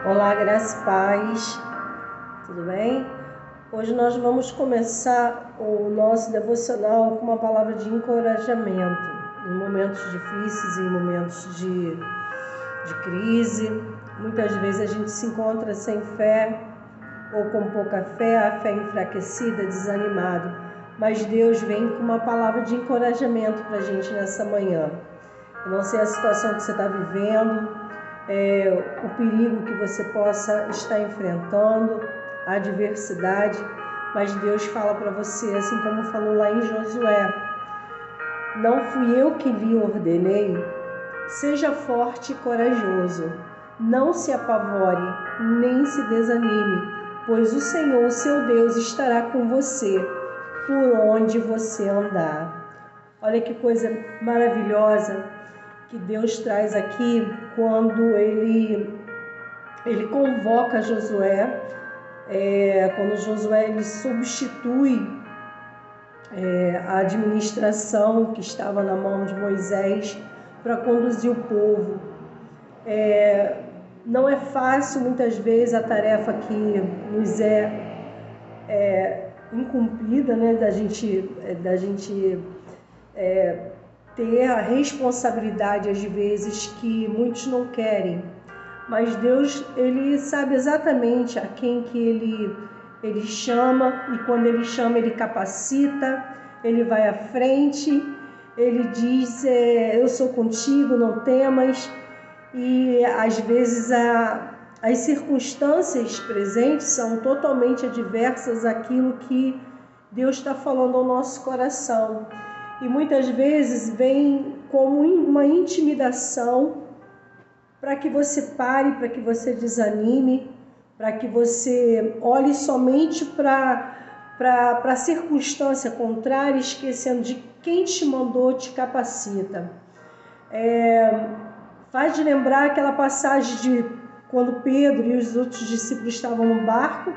Olá, graça e paz, tudo bem? Hoje nós vamos começar o nosso devocional com uma palavra de encorajamento em momentos difíceis, em momentos de crise. Muitas vezes a gente se encontra sem fé ou com pouca fé, a fé enfraquecida, desanimado. Mas Deus vem com uma palavra de encorajamento para a gente nessa manhã. Eu não sei a situação que você está vivendo, o perigo que você possa estar enfrentando, a adversidade, mas Deus fala para você, assim como falou lá em Josué: não fui eu que lhe ordenei, seja forte e corajoso, não se apavore, nem se desanime, pois o Senhor, seu Deus, estará com você por onde você andar. Olha que coisa maravilhosa que Deus traz aqui quando ele convoca Josué, quando Josué ele substitui a administração que estava na mão de Moisés para conduzir o povo. Não é fácil muitas vezes a tarefa que nos é incumprida, né, da gente ter a responsabilidade às vezes que muitos não querem, mas Deus ele sabe exatamente a quem que ele chama, e quando ele chama ele capacita, ele vai à frente, ele diz eu sou contigo, não temas. E às vezes as circunstâncias presentes são totalmente adversas àquilo que Deus está falando ao nosso coração. E muitas vezes vem como uma intimidação para que você pare, para que você desanime, para que você olhe somente para a circunstância contrária, esquecendo de quem te mandou, te capacita. Faz de lembrar aquela passagem de quando Pedro e os outros discípulos estavam no barco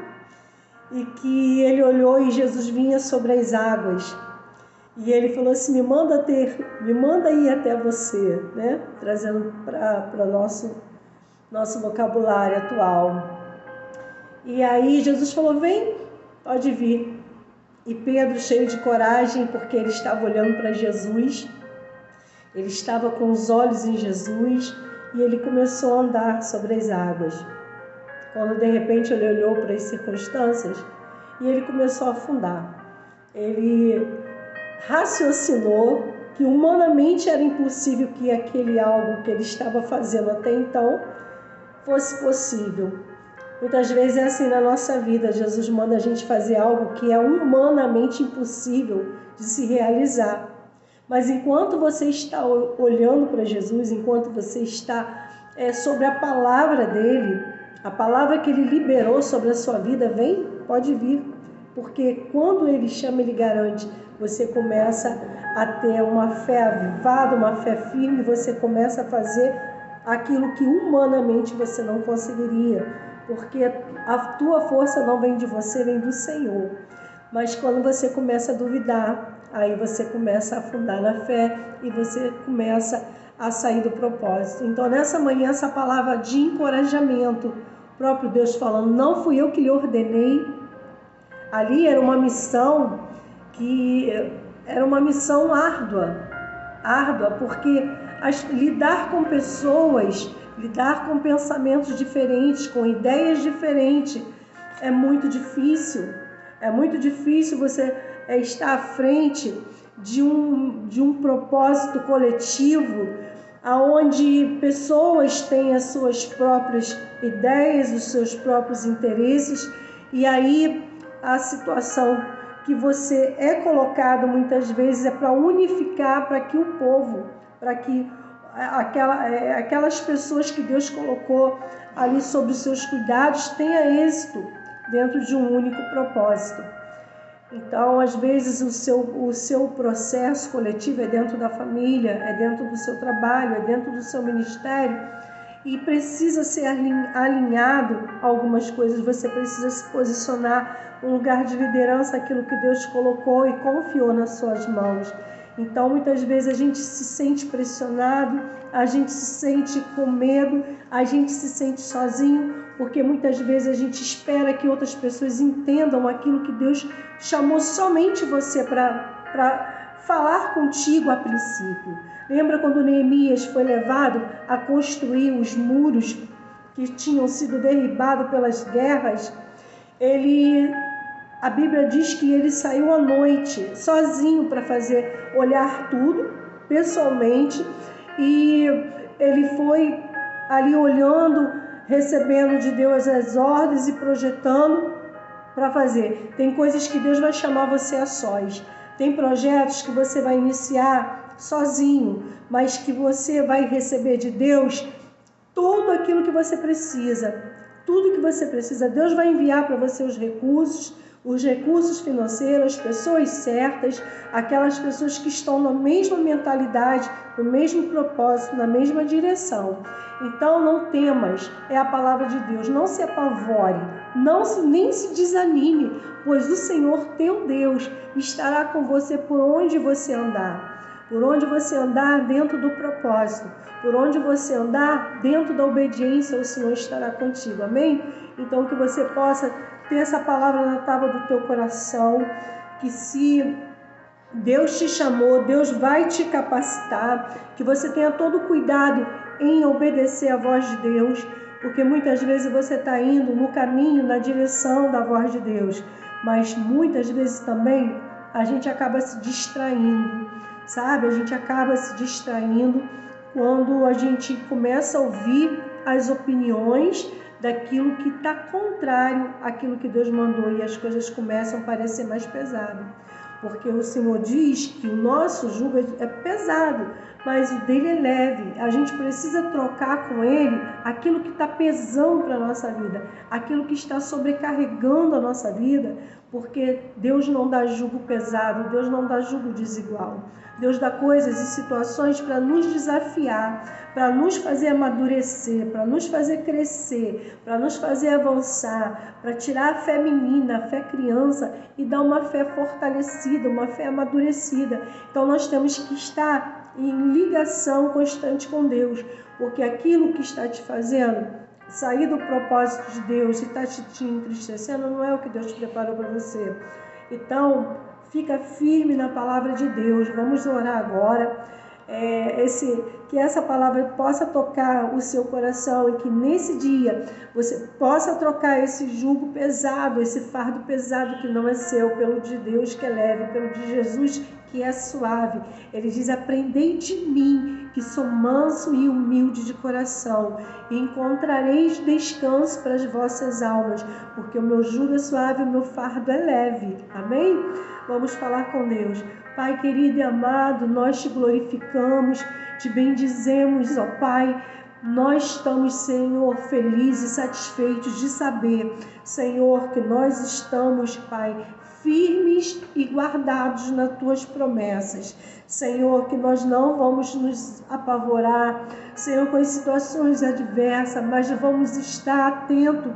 e que ele olhou e Jesus vinha sobre as águas. E ele falou assim: me manda ir até você, né? Trazendo para o nosso vocabulário atual. E aí Jesus falou: vem, pode vir. E Pedro, cheio de coragem, porque ele estava olhando para Jesus, ele estava com os olhos em Jesus, e ele começou a andar sobre as águas. Quando de repente ele olhou para as circunstâncias e ele começou a afundar. Ele raciocinou que humanamente era impossível que aquele algo que ele estava fazendo até então fosse possível. Muitas vezes é assim na nossa vida, Jesus manda a gente fazer algo que é humanamente impossível de se realizar. Mas enquanto você está olhando para Jesus, enquanto você está sobre a palavra dele, a palavra que ele liberou sobre a sua vida, vem, pode vir. Porque quando ele chama, ele garante. Você começa a ter uma fé avivada, uma fé firme, você começa a fazer aquilo que humanamente você não conseguiria, porque a tua força não vem de você, vem do Senhor. Mas quando você começa a duvidar, aí você começa a afundar na fé e você começa a sair do propósito. Então nessa manhã, essa palavra de encorajamento, o próprio Deus falando: não fui eu que lhe ordenei. Ali era uma missão que era uma missão árdua, porque lidar com pessoas, lidar com pensamentos diferentes, com ideias diferentes, é muito difícil. É muito difícil você estar à frente de um propósito coletivo, onde pessoas têm as suas próprias ideias, os seus próprios interesses, e aí a situação que você é colocado muitas vezes é para unificar, para que o povo, para que aquelas pessoas que Deus colocou ali sob os seus cuidados tenha êxito dentro de um único propósito. Então, às vezes, o seu processo coletivo é dentro da família, é dentro do seu trabalho, é dentro do seu ministério, e precisa ser alinhado algumas coisas. Você precisa se posicionar no lugar de liderança, aquilo que Deus colocou e confiou nas suas mãos. Então, muitas vezes a gente se sente pressionado, a gente se sente com medo, a gente se sente sozinho, porque muitas vezes a gente espera que outras pessoas entendam aquilo que Deus chamou somente você para falar contigo a princípio. Lembra quando Neemias foi levado a construir os muros que tinham sido derribados pelas guerras? A Bíblia diz que ele saiu à noite, sozinho, para olhar tudo, pessoalmente, e ele foi ali olhando, recebendo de Deus as ordens e projetando para fazer. Tem coisas que Deus vai chamar você a sós. Tem projetos que você vai iniciar sozinho, mas que você vai receber de Deus tudo aquilo que você precisa. Tudo que você precisa. Deus vai enviar para você os recursos financeiros, as pessoas certas, aquelas pessoas que estão na mesma mentalidade, no mesmo propósito, na mesma direção. Então não temas, é a palavra de Deus, não se apavore, nem se desanime, pois o Senhor teu Deus estará com você por onde você andar. Por onde você andar dentro do propósito, por onde você andar dentro da obediência, o Senhor estará contigo, amém? Então que você possa ter essa palavra na tábua do teu coração, que se Deus te chamou, Deus vai te capacitar, que você tenha todo o cuidado em obedecer a voz de Deus, porque muitas vezes você está indo no caminho, na direção da voz de Deus, mas muitas vezes também a gente acaba se distraindo, sabe? A gente acaba se distraindo quando a gente começa a ouvir as opiniões daquilo que está contrário àquilo que Deus mandou, e as coisas começam a parecer mais pesadas. Porque o Senhor diz que o nosso jugo é pesado, mas o dele é leve. A gente precisa trocar com ele aquilo que está pesando para a nossa vida, aquilo que está sobrecarregando a nossa vida, porque Deus não dá jugo pesado, Deus não dá jugo desigual. Deus dá coisas e situações para nos desafiar, para nos fazer amadurecer, para nos fazer crescer, para nos fazer avançar, para tirar a fé menina, a fé criança e dar uma fé fortalecida, uma fé amadurecida. Então nós temos que estar em ligação constante com Deus, porque aquilo que está te fazendo sair do propósito de Deus e está te entristecendo não é o que Deus preparou para você. Então, fica firme na palavra de Deus. Vamos orar agora. Que essa palavra possa tocar o seu coração e que nesse dia você possa trocar esse jugo pesado, esse fardo pesado que não é seu, pelo de Deus que é leve, pelo de Jesus que é suave. Ele diz: aprendei de mim, que sou manso e humilde de coração, e encontrareis descanso para as vossas almas, porque o meu jugo é suave e o meu fardo é leve. Amém? Vamos falar com Deus. Pai querido e amado, nós te glorificamos, te bendizemos, ó Pai. Nós estamos, Senhor, felizes e satisfeitos de saber, Senhor, que nós estamos, Pai, firmes e guardados nas tuas promessas. Senhor, que nós não vamos nos apavorar, Senhor, com as situações adversas, mas vamos estar atentos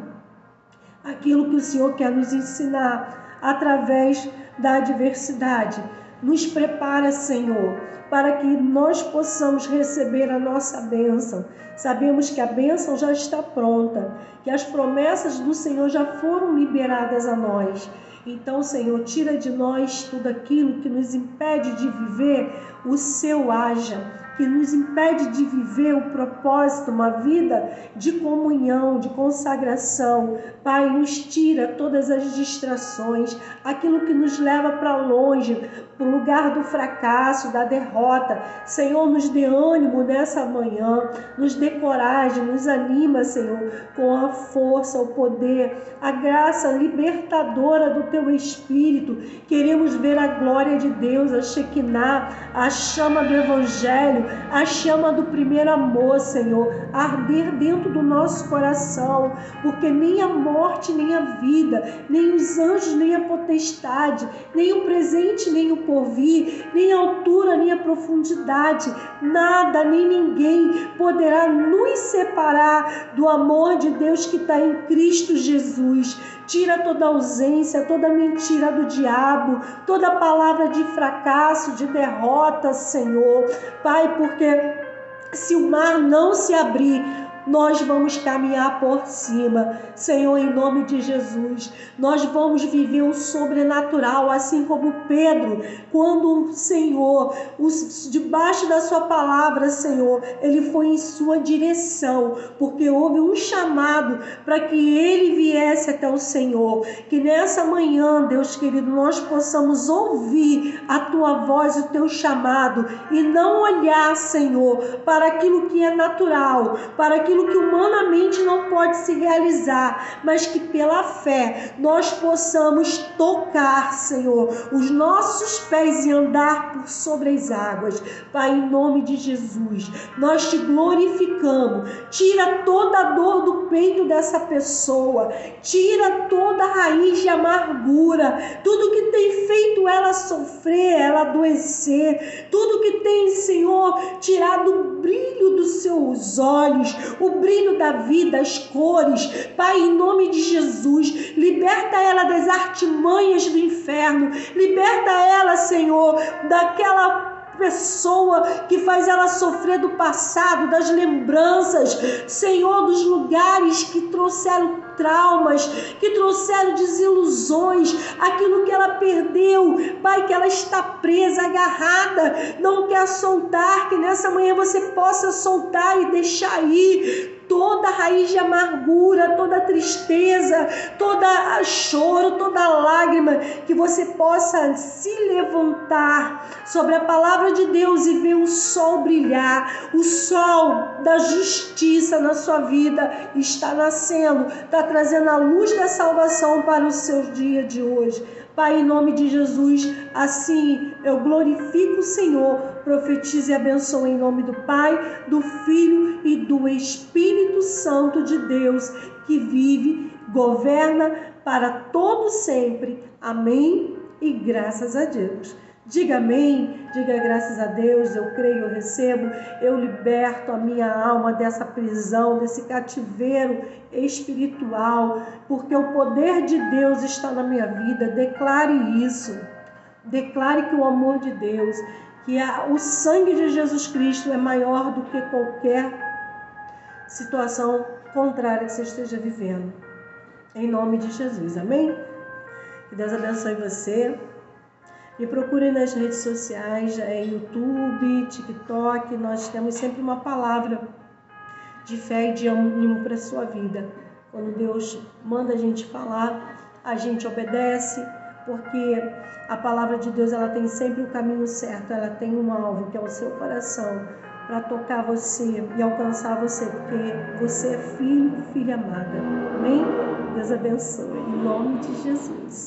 àquilo que o Senhor quer nos ensinar através da adversidade. Nos prepara, Senhor, para que nós possamos receber a nossa bênção. Sabemos que a bênção já está pronta, que as promessas do Senhor já foram liberadas a nós. Então, Senhor, tira de nós tudo aquilo que nos impede de viver o seu haja, que nos impede de viver o propósito, uma vida de comunhão, de consagração. Pai, nos tira todas as distrações, aquilo que nos leva para longe, para o lugar do fracasso, da derrota. Senhor, nos dê ânimo nessa manhã, nos dê coragem, nos anima, Senhor, com a força, o poder, a graça libertadora do Teu Espírito. Queremos ver a glória de Deus, a Shekinah, a chama do Evangelho, a chama do primeiro amor, Senhor, arder dentro do nosso coração, porque nem a morte, nem a vida, nem os anjos, nem a potestade, nem o presente, nem o porvir, nem a altura, nem a profundidade, nada, nem ninguém poderá nos separar do amor de Deus que está em Cristo Jesus. Tira toda ausência, toda mentira do diabo, toda palavra de fracasso, de derrota, Senhor. Pai, porque se o mar não se abrir, nós vamos caminhar por cima, Senhor, em nome de Jesus. Nós vamos viver o sobrenatural, assim como Pedro, quando o Senhor, debaixo da sua palavra, Senhor, ele foi em sua direção, porque houve um chamado para que ele viesse até o Senhor. Que nessa manhã, Deus querido, nós possamos ouvir a tua voz, o teu chamado, e não olhar, Senhor, para aquilo que é natural, para aquilo que humanamente não pode se realizar, mas que pela fé nós possamos tocar, Senhor, os nossos pés e andar por sobre as águas. Pai, em nome de Jesus, nós te glorificamos. Tira toda a dor do peito dessa pessoa, tira toda a raiz de amargura, tudo que tem feito ela sofrer, ela adoecer, tudo que tem, Senhor, tirado o brilho dos seus olhos, o brilho da vida, as cores. Pai, em nome de Jesus, liberta ela das artimanhas do inferno, liberta ela, Senhor, daquela pessoa que faz ela sofrer do passado, das lembranças, Senhor, dos lugares que trouxeram traumas, que trouxeram desilusões, aquilo que ela perdeu, Pai, que ela está presa, agarrada, não quer soltar, que nessa manhã você possa soltar e deixar ir toda raiz de amargura, toda tristeza, toda choro, toda lágrima, que você possa se levantar sobre a palavra de Deus e ver o sol brilhar, o sol da justiça na sua vida está nascendo, está trazendo a luz da salvação para o seu dia de hoje. Pai, em nome de Jesus, assim eu glorifico o Senhor, profetizo e abençoo em nome do Pai, do Filho e do Espírito Santo de Deus, que vive, governa para todo sempre. Amém e graças a Deus. Diga amém, diga graças a Deus, eu creio, eu recebo, eu liberto a minha alma dessa prisão, desse cativeiro espiritual, porque o poder de Deus está na minha vida. Declare isso, declare que o amor de Deus, que o sangue de Jesus Cristo é maior do que qualquer situação contrária que você esteja vivendo. Em nome de Jesus, amém? Que Deus abençoe você. Me procure nas redes sociais, YouTube, TikTok. Nós temos sempre uma palavra de fé e de ânimo para a sua vida. Quando Deus manda a gente falar, a gente obedece, porque a palavra de Deus, ela tem sempre o caminho certo, ela tem um alvo, que é o seu coração, para tocar você e alcançar você, porque você é filho, filha amada. Amém? Deus abençoe. Em nome de Jesus.